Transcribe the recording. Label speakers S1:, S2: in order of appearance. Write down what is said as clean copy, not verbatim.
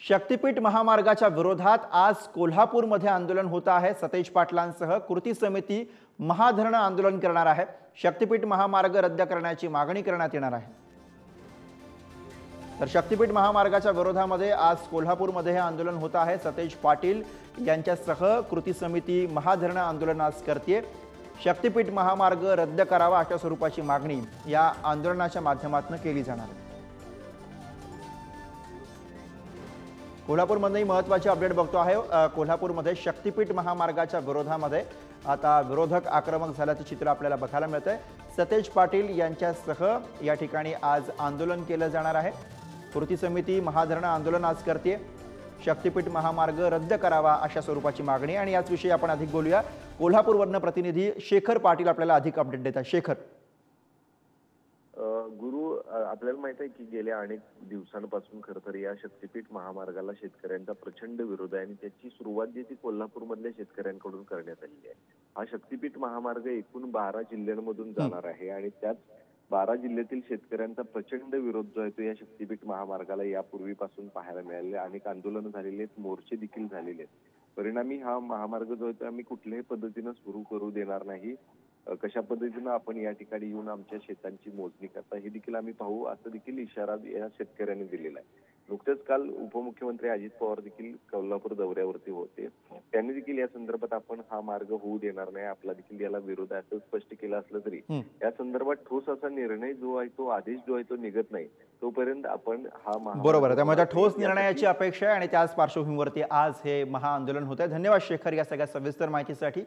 S1: शक्तीपीठ महामार्गाच्या विरोधात आज कोल्हापूरमध्ये आंदोलन होत आहे। सतेज पाटलांसह कृती समिती महाधरण आंदोलन करणार आहे। शक्तीपीठ महामार्ग रद्द करण्याची मागणी करण्यात येणार आहे। तर शक्तीपीठ महामार्गाच्या विरोधामध्ये आज कोल्हापूरमध्ये हे आंदोलन होत आहे। सतेज पाटील यांच्यासह कृती समिती महाधरण आंदोलन आज करते। शक्तीपीठ महामार्ग रद्द करावा अशा स्वरूपाची मागणी या आंदोलनाच्या माध्यमातून केली जाणार आहे। कोल्हापूरमध्ये महत्त्वाची अपडेट बघतो आहे। कोल्हापूरमध्ये शक्तीपीठ महामार्गाच्या विरोधामध्ये आता विरोधक आक्रमक झाल्याचं चित्र आपल्याला बघायला मिळतंय। सतेज पाटील यांच्यासह या ठिकाणी आज आंदोलन केलं जाणार आहे। कृती समिती महाधरण आंदोलन आज करते। शक्तीपीठ महामार्ग रद्द करावा अशा स्वरूपाची मागणी आणि याच विषयी आपण अधिक बोलूया। कोल्हापूरवरून प्रतिनिधी शेखर पाटील आपल्याला अधिक अपडेट देतात। शेखर,
S2: गुरु, आपल्याला माहित आहे की गेल्या अनेक दिवसांपासून खरं तर या शक्तीपीठ महामार्गाला शेतकऱ्यांचा प्रचंड विरोध आहे आणि त्याची सुरुवात जी ती कोल्हापूरमधल्या शेतकऱ्यांकडून करण्यात आली आहे। हा शक्तीपीठ महामार्ग एकूण 12 जिल्ह्यांमधून जाणार आहे आणि त्यात 12 जिल्ह्यातील शेतकऱ्यांचा प्रचंड विरोध जो आहे तो या शक्तीपीठ महामार्गाला यापूर्वीपासून पाहायला मिळाले। अनेक आंदोलन झालेले आहेत, मोर्चे देखील झालेले आहेत। परिणामी हा महामार्ग जो आहे तो आम्ही कुठल्याही पद्धतीने सुरू करू देणार नाही। कशा पद्धतीने आपण या ठिकाणी येऊन आमच्या शेतांची मोजणी करता हे देखील आम्ही पाहू, असं देखील इशारा या शेतकऱ्यांनी दिलेला आहे। नुकतेच काल उपमुख्यमंत्री अजित पवार देखील कोल्हापूर दौऱ्यावरती होते। त्यांनी देखील या संदर्भात आपण हा मार्ग होऊ देणार नाही, आपला देखील याला विरोध आहे असं स्पष्ट केलं असलं तरी या संदर्भात ठोस असा निर्णय जो आहे तो आदेश जो आहे तो निघत नाही तोपर्यंत आपण हा
S1: बरोबर आहे। त्यामुळे ठोस निर्णयाची अपेक्षा आहे आणि त्याच पार्श्वभूमीवरती आज हे महाआंदोलन होत आहे। धन्यवाद शेखर या सगळ्या सविस्तर माहितीसाठी।